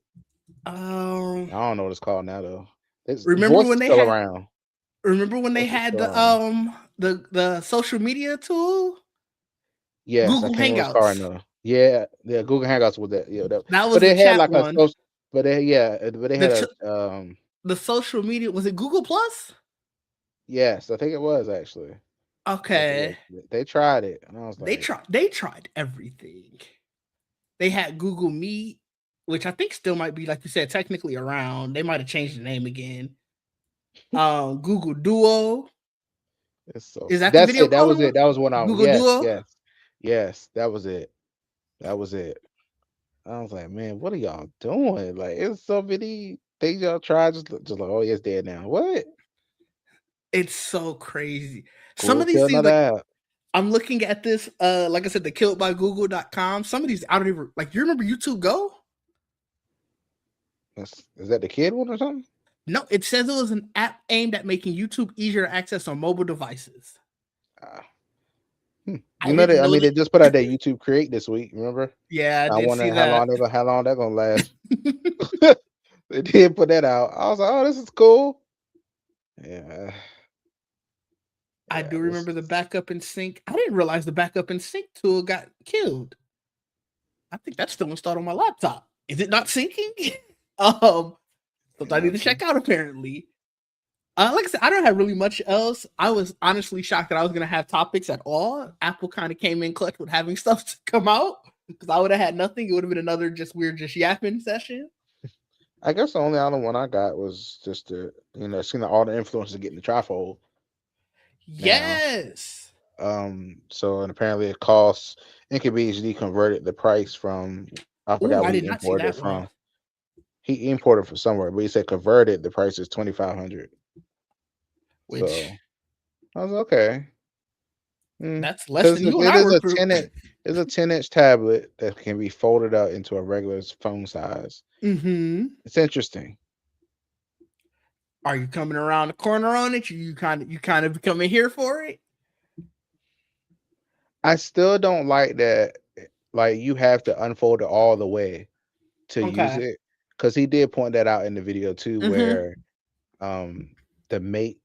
Um, I don't know what it's called now though. It's remember voice when is they still had? around. Remember when they Voice is had still around. the social media tool, Yes, I Google can't remember what it's called right Hangouts? now. Yeah, yeah, Google Hangouts with that. Yeah, that, That but was the they had chat like a one. social. But they but they The had ch- a the social media was it Google Plus? yes, I think it was actually. Yeah, Okay, they tried it, and I was like, they tried everything. They had Google Meet, which I think still might be like you said technically around. They might have changed the name again. Google Duo, it's so. is that the That's video it. That was calling it. one? That was one of them. Google Yes, Duo. yes, yes. That was it. That was it. I was like, man, what are y'all doing? Like, it's so many things y'all tried. Just like, oh, yeah, it's dead now. What? It's so crazy. Some Go of these kill things, another like app. I'm looking at this, like I said, the killedbygoogle.com. Some of these I don't even like. You remember YouTube Go? Is that the kid one or something? No, it says it was an app aimed at making YouTube easier to access on mobile devices. Uh, I You know didn't that? I know mean, that. they just put out that YouTube Create this week. Remember? Yeah, I I did see wonder that. how long that gonna last. They did put that out. I was like, oh, this is cool. Yeah, I yeah. do This remember the backup and sync. I didn't realize the backup and sync tool got killed. I think that's still installed on my laptop. Is it not syncing? So I yeah. need to check out apparently. Like I said, I don't have really much else. I was honestly shocked that I was gonna have topics at all. Apple kind of came in clutch with having stuff to come out because I would have had nothing. It would have been another just weird, just yapping session. I guess the only other one I got was just the seeing all the influencers getting the trifold now. Yes. So and apparently it costs NKBHD converted the price from I Oh, forgot I where did he not see imported it that one. from. He imported from somewhere, but he said converted the price is 2,500. Which So I was like, okay. that's less Because than you and it I is were a through. 10-inch tablet that can be folded out into a regular phone size. Mm-hmm. It's interesting. Are you coming around the corner on it? You kind of coming here for it? I still don't like that. Like you have to unfold it all the way to use Okay. it. Because he did point that out in the video too, Mm-hmm. where the mate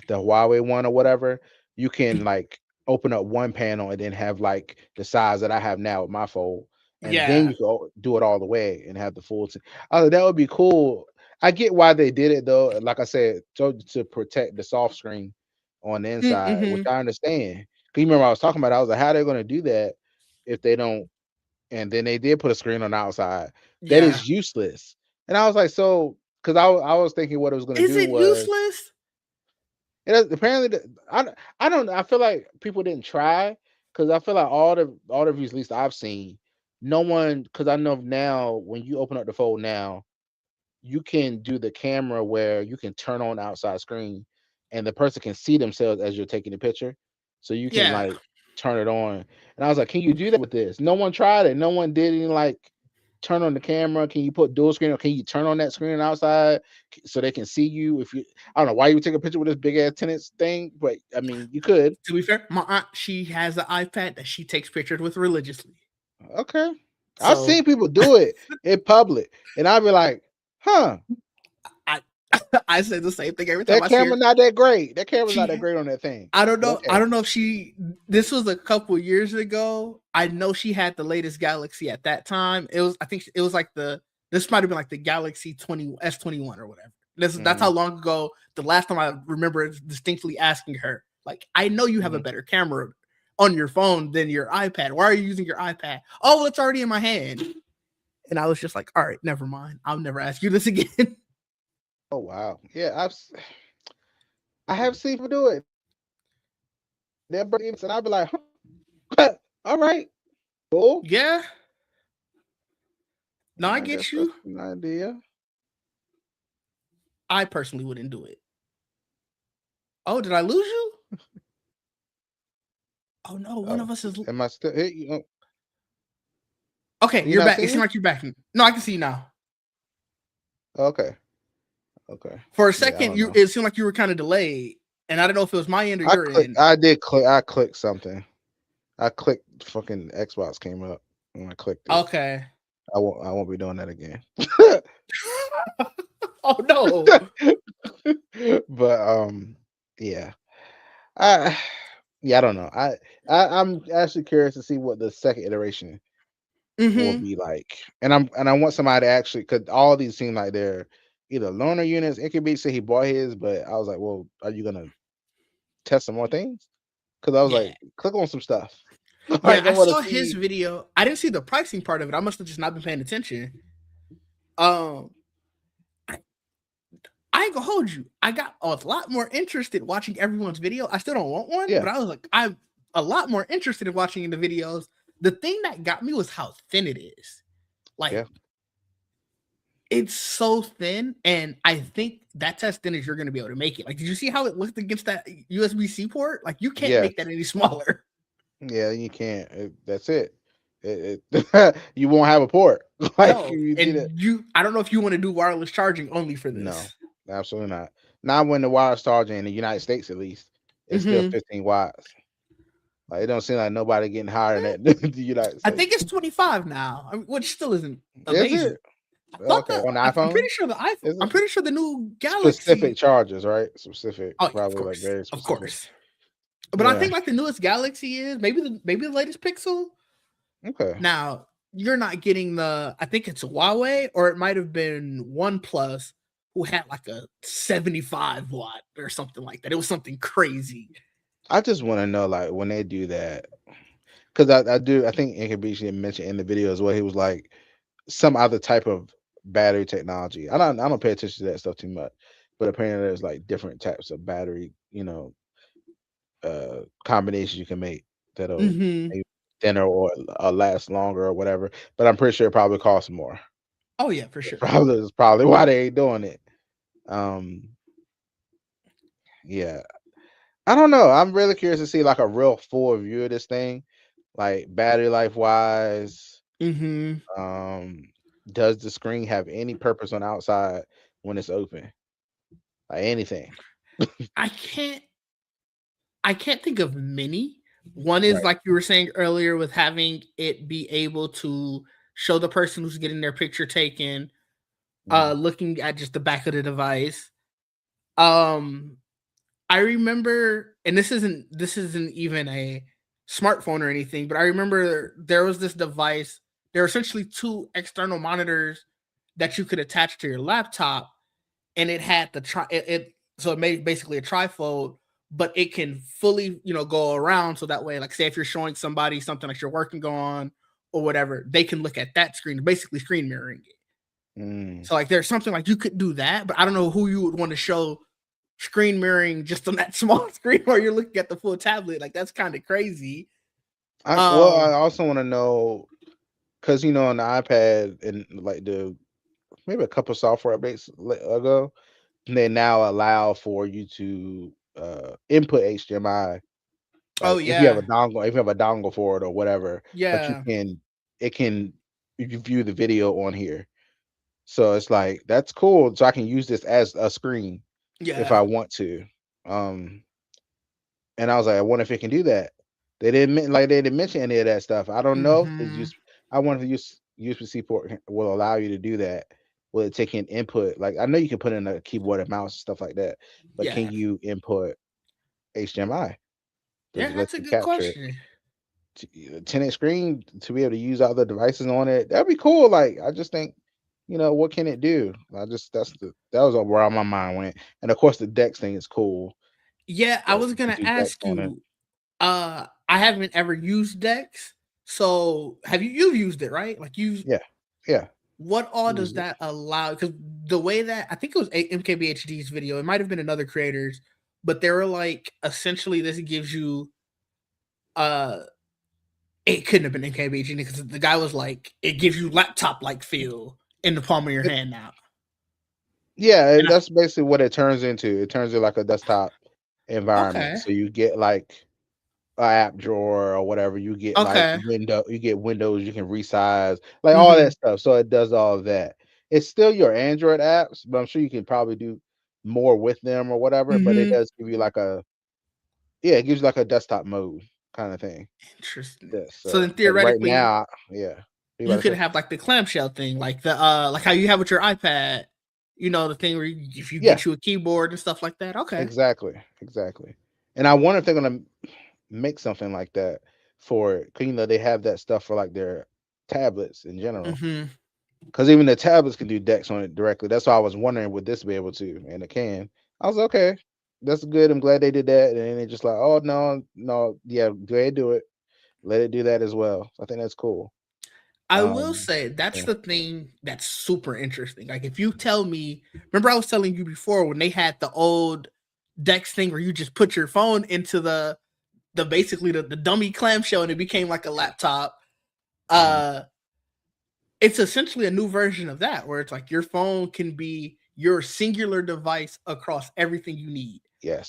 the Huawei one or whatever, you can like open up one panel and then have like the size that I have now with my fold, and then Yeah. you can do it all the way and have the full. I was like, that would be cool. I get why they did it though. Like I said, to protect the soft screen on the inside, which Mm-hmm. I understand. 'Cause you remember I was talking about, I was like, how are they going to do that if they don't? And then they did put a screen on the outside. That Yeah. is useless. And I was like, so because I was thinking what it was going to Is do it was useless? apparently I don't I feel like people didn't try because I feel like all the reviews at least I've seen, no one because I know now when you open up the fold now, you can do the camera where you can turn on the outside screen and the person can see themselves as you're taking the picture. So you can Yeah. like turn it on. And I was like, can you do that with this? No one tried it. No one did any like turn on the camera? Can you put dual screen, or can you turn on that screen outside so they can see you? If you, I don't know why you would take a picture with this big ass tennis thing, but I mean, you could. To be fair, my aunt, she has an iPad that she takes pictures with religiously. Okay, I've So seen people do it in public, and I'd be like, huh. I I say the same thing every time That I see her. camera not that great. That camera's not that She great on that thing. I don't But know. I okay. don't know if she. This was a couple years ago. I know she had the latest Galaxy at that time. It was. I think it was like the. This might have been like the Galaxy 20 S21 or whatever. That's how Mhm, long ago. The last time I remember distinctly asking her, like, I know you have a mhm. better camera on your phone than your iPad. Why are you using your iPad? Oh, well, it's already in my hand. And I was just like, all right, never mind. I'll never ask you this again. Oh wow. Yeah, I have seen people do it. They'll bring it, and I'll be like, huh. All right, cool. Yeah. No, I I guess get that's you. an idea. I personally wouldn't do it. Oh, did I lose you? Oh no, one Oh, of us is am I still? Hey, you, okay. you You're not back. It seeing seems me? like you're back. No, I can see you now. Okay, okay. For a Yeah, I second, don't you know. it seemed like you were kind of delayed, and I don't know if it was my end or I your click. end. I did click. I clicked something. I clicked. Fucking Xbox came up, and I clicked it. Okay. I won't. I won't be doing that again. Oh no. But yeah. I yeah. I don't know. I'm actually curious to see what the second iteration will Mm-hmm. be like. And I want somebody to actually, because all these seem like they're either loaner units. Incubate said he bought his, but I was like, well, are you gonna test some more things? Because I was Yeah. like, click on some stuff. Yeah. Like I I want to saw his see. video. I didn't see the pricing part of it. I must have just not been paying attention. Um, I, I ain't gonna hold you. I got a lot more interested watching everyone's video. I still don't want one, Yeah, but I was like, I'm a lot more interested in watching the videos. The thing that got me was how thin it is. Like, yeah, it's so thin, and I think that's as thin as you're gonna be able to make it. Like, did you see how it looked against that USB-C port? Like, you can't yeah, make that any smaller. yeah. You can't. That's it. You won't have a port. Like No, you need and it. I don't know if you want to do wireless charging only for No, this. absolutely not. Not when the wireless charger in the United States, at least, it's still Hmm. 15 watts. Like it don't seem like nobody getting higher than that in the United I think States. it's 25 now, which still isn't Is amazing. it? I thought Okay, that on the I'm pretty iPhone? sure the iPhone. Is I'm it? pretty sure the new Specific Galaxy. chargers, right? Specific, Oh yeah, probably like very of specific. course. But I Yeah. think like the newest Galaxy is maybe the latest Pixel. Okay. Now, you're not getting the I think it's Huawei or it might have been OnePlus who had like a 75 watt or something like that. It was something crazy. I just want to know, like, when they do that, because I do. I think Inkabishi mentioned in the video as well. He was like some other type of battery technology. I don't pay attention to that stuff too much, but apparently there's like different types of battery, combinations you can make that'll Hmm. maybe thinner or last longer or whatever. But I'm pretty sure it probably costs more. Oh yeah, for sure. Probably is probably why they ain't doing it. Um, yeah, I don't know. I'm really curious to see like a real full view of this thing, like battery life wise. Hmm. Um, does the screen have any purpose on the outside when it's open? Like anything? I can't I can't think of many. One is Right. like you were saying earlier with having it be able to show the person who's getting their picture taken, Mm. looking at just the back of the device. Um, I remember, and this isn't even a smartphone or anything, but I remember there was this device. There were essentially two external monitors that you could attach to your laptop, and it had the so it made basically a trifold, but it can fully go around so that way, like say if you're showing somebody something that you're working on or whatever, they can look at that screen, basically screen mirroring it. Mm. So like there's something like you could do that, but I don't know who you would want to show screen mirroring just on that small screen where you're looking at the full tablet. Like that's kind of crazy. I Um, also want to know, because on the iPad and like the maybe a couple software updates ago, they now allow for you to input HDMI. oh Like if you have a yeah, dongle, for it or whatever, but yeah. it can you view the video on here. So it's like that's cool. So I can use this as a screen if Yeah. I want to. Um, and I was like, I wonder if it can do that. They didn't mention any of that stuff. I don't know if it's Hmm. just I wonder if use USB port will allow you to do that. Will it take in input? Like I know you can put in a keyboard and mouse and stuff like that, but can Yeah. you input HDMI? Does Yeah, it let that's a you good capture it? question. 10-inch screen to be able to use other devices on it. That'd be cool. Like I just think, what can it do? I just that was where my mind went. And of course the Dex thing is cool. Yeah, I That was you can gonna do Dex ask on it. you. I haven't ever used Dex, so have you? You've used it, right? Like you. Yeah. Yeah. What all does Use it. that allow? Because the way that I think it was MKBHD's video, it might have been another creators, but they were like, essentially, this gives you uh it couldn't have been MKBHD because the guy was like, it gives you laptop like feel in the palm of your It, hand now. yeah, And that's basically what it turns into. It turns into like a desktop environment. okay, So you get like a app drawer or whatever. You get like okay, you get windows you can resize, like all that hmm, stuff. So it does all of that. It's still your Android apps, but I'm sure you can probably do more with them or whatever. But it hmm, does give you like it gives you like a desktop mode kind of thing. interesting. Yeah. So So then like right theoretically, now, yeah. You you about to could say? have like the clamshell thing, like how you have with your iPad. You know the thing where if you Yeah, get you a keyboard and stuff like that. Okay. exactly, exactly. And I wonder if they're gonna make something like that for it. 'Cause, they have that stuff for like their tablets in general. Hmm. Because even the tablets can do Dex on it directly. That's why I was wondering would this be able to, and it can. I was okay. That's good. I'm glad they did that. And then they just like, oh no, no, yeah, go ahead, do it. Let it do that as well. I think that's cool. I will Um, say that's yeah, the thing that's super interesting. Like if you tell me, remember I was telling you before when they had the old Dex thing where you just put your phone into the basically the dummy clamshell and it became like a laptop. mhm. Uh it's essentially a new version of that where it's like your phone can be your singular device across everything you need.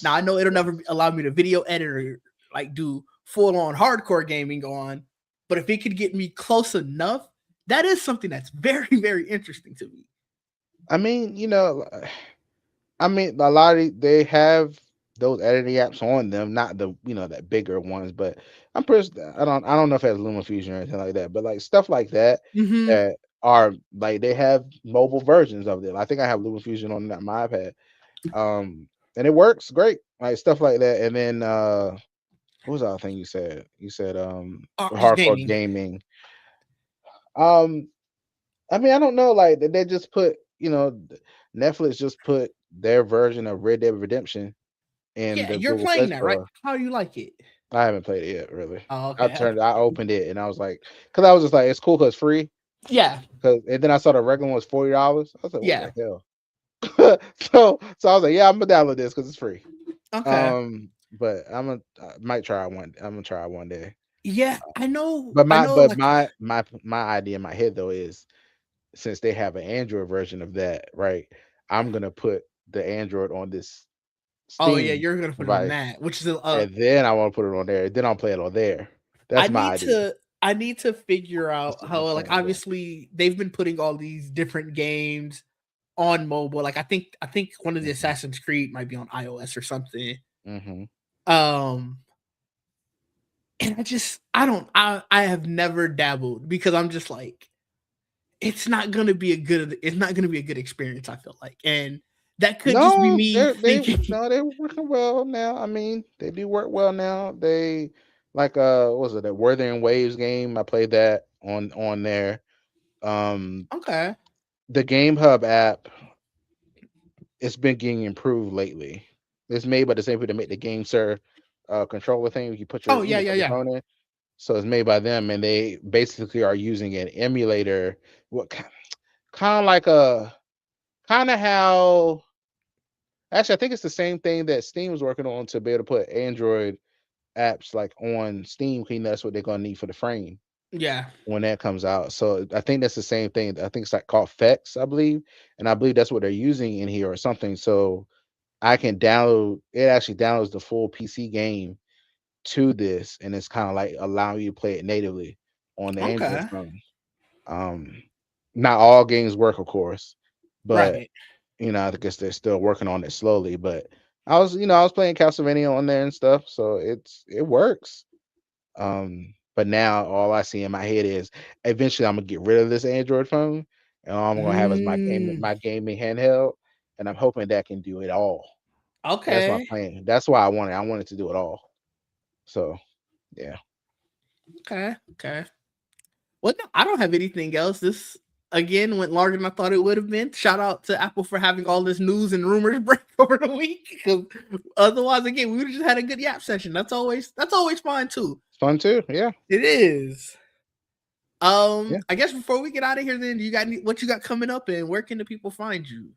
Now Yes, I know it'll yes. never allow me to video edit or like do full on hardcore gaming on, but if it could get me close enough, that is something that's very very interesting to me. I mean, I mean, a lot of they have those editing apps on them, not the that bigger ones, but I don't know if it has LumaFusion or anything like that, but like stuff like that Mm-hmm. that are like they have mobile versions of them. I think I have LumaFusion on my iPad, and it works great, like stuff like that. And then what was the other thing you said? You said Just hardcore gaming. gaming. Um, I mean, I don't know, like they just put Netflix just put their version of Red Dead Redemption in Yeah, the you're Google Play playing that, right? Store. How do you like it? I haven't played it yet, really. Oh, okay, okay. I opened it and I was like, because I was just like, it's cool because it's free. Yeah, And then I saw the regular one was $40. I was like, what yeah. the hell? So I was like, yeah, I'm gonna download this because it's free. Okay. But I might try one. I'm gonna try it one day. Yeah, I know. But I my know. but Like, my idea in my head though is since they have an Android version of that, right? I'm gonna put the Android on this oh yeah, Steam you're gonna put it on device, that, which is and then I want to put it on there. Then I'll play it on there. I That's my need idea. to I need to figure That's out my how like plan though. obviously they've been putting all these different games on mobile. Like I think one of the Hmm. Assassin's Creed might be on iOS or something. Hmm. Um and I have never dabbled because I'm just like it's not gonna be a good experience, I feel like. And that could just be No, me thinking they're working well now. I mean, they do work well now. They like what was it that Wuthering Waves game? I played that on there. Um, okay. the Game Hub app, it's been getting improved lately. It's made by the same people that make the Game Sir controller thing. You put Oh you yeah, can yeah, put your yeah. phone in. So it's made by them, and they basically are using an emulator. What kind of like a kind of how actually I think it's the same thing that Steam is working on to be able to put Android apps like on Steam. 'Cause that's what they're gonna need for the frame Yeah. when that comes out. So I think that's the same thing. I think it's like called Fex, I believe, and I believe that's what they're using in here or something. So I can download it. Actually downloads the full PC game to this, and it's kind of like allowing you to play it natively on the Android Okay. phone. Um, Not all games work, of course, but Right. I guess they're still working on it slowly. But I was playing Castlevania on there and stuff, so it works. But now all I see in my head is eventually I'm gonna get rid of this Android phone, and all I'm gonna have is Mm, my gaming handheld, and I'm hoping that can do it all. That's my okay. plan. That's why I want it. I want it to do it all. So yeah. Okay. Okay. Well, no, I don't have anything else. This again went longer than I thought it would have been. Shout out to Apple for having all this news and rumors break over the week. Because otherwise, again, we would have just had a good yap session. That's always fine too. It's fun too. Yeah. It is. Yeah. I guess before we get out of here, then what you got coming up, and where can the people find you?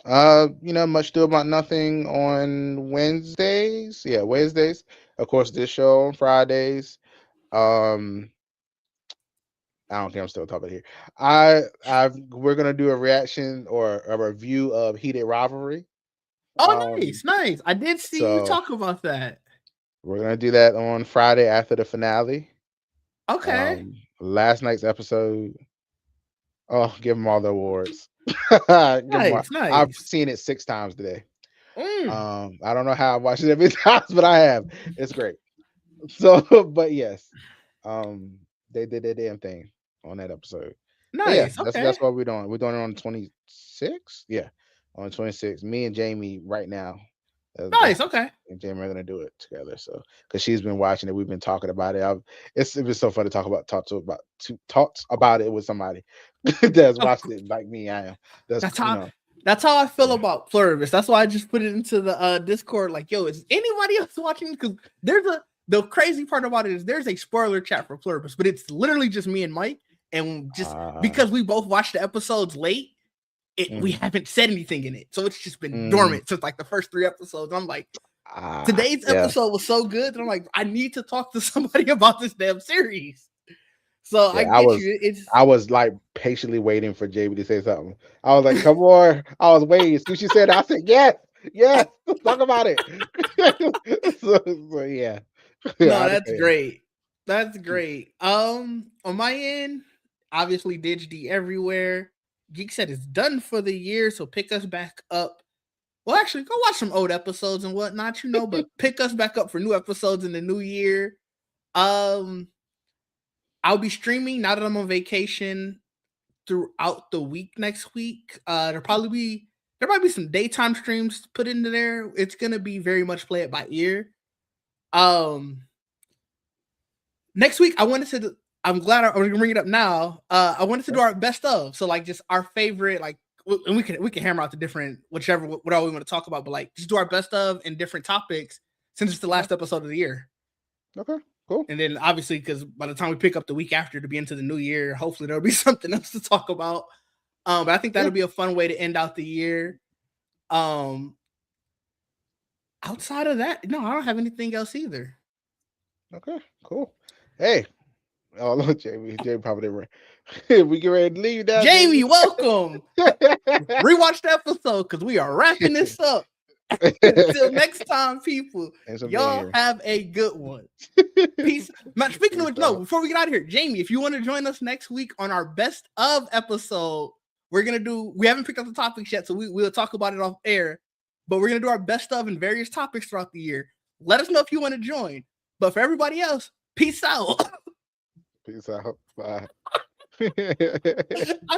Much do about nothing on Wednesdays. Yeah, Wednesdays. Of course, this show on Fridays. Um, I don't care. I'm still talking here. We're gonna do a reaction or a review of Heated Rivalry. Oh, Um, nice, nice. I did see you so talk about that. we're gonna do that on Friday after the finale. Okay, Last night's episode. Oh, give them all the awards. Give them all. nice, I've nice. seen it 6 times today. Mm, I don't know how I watch it every time, but I have. It's great. So, but yes, um, they did their damn thing on that episode. But yeah, nice. that's Okay, that's what we're doing. We're doing it on the 26th. Yeah, on the 26th. Me and Jamie right now. nice. That's Okay, and Jamie are gonna do it together. So, because she's been watching it, we've been talking about it. It was so fun to talk about it with somebody that's of watched it like me. I am. That's That's how I feel yeah. about Pluribus. That's why I just put it into the Discord. Like, yo, is anybody else watching? Because the crazy part about it is there's a spoiler chat for Pluribus, but it's literally just me and Mike, and just Uh, because we both watched the episodes late, we mhm, haven't said anything in it, so it's just been mm, dormant since like the first 3 episodes. I'm like, today's yeah. episode was so good that I'm like, I need to talk to somebody about this damn series. So I Yeah, get you. It's I was like patiently waiting for JB to say something. I was like, "Come on!" I was waiting. As soon as she said, it, I said, "Yes, yes, talk about it." So yeah, No, I that's declare. great. That's great. On my end, obviously Dig D everywhere. Geek said it's done for the year, so pick us back up. Well, actually, go watch some old episodes and whatnot, but pick us back up for new episodes in the new year. Um, I'll be streaming now that I'm on vacation throughout the week next week. There might be some daytime streams put into there. It's gonna be very much play it by ear. Um, Next week, I'm glad I'm gonna bring it up now. I wanted to do our best of, so like just our favorite, like, and we can hammer out the different what all we want to talk about, but like just do our best of and different topics since it's the Okay, last episode of the year, okay, cool. and then obviously because by the time we pick up the week after to be into the new year, hopefully there'll be something else to talk about. But I think Yeah, that'll be a fun way to end out the year. Um, Outside of that, no, I don't have anything else either. okay, cool. Hey, oh look, JB probably didn't. We get ready to leave now, Jamie, JB. welcome. Rewatch the episode because we are wrapping this up. Until next time, people, Thanks for being y'all here. have a good one. Peace. Now, speaking of Peace which, no, out. before we get out of here, Jamie, if you want to join us next week on our best of episode, we haven't picked up the topics yet, so we'll talk about it off air, but we're going to do our best of in various topics throughout the year. Let us know if you want to join. But for everybody else, peace out. Peace out. Bye. I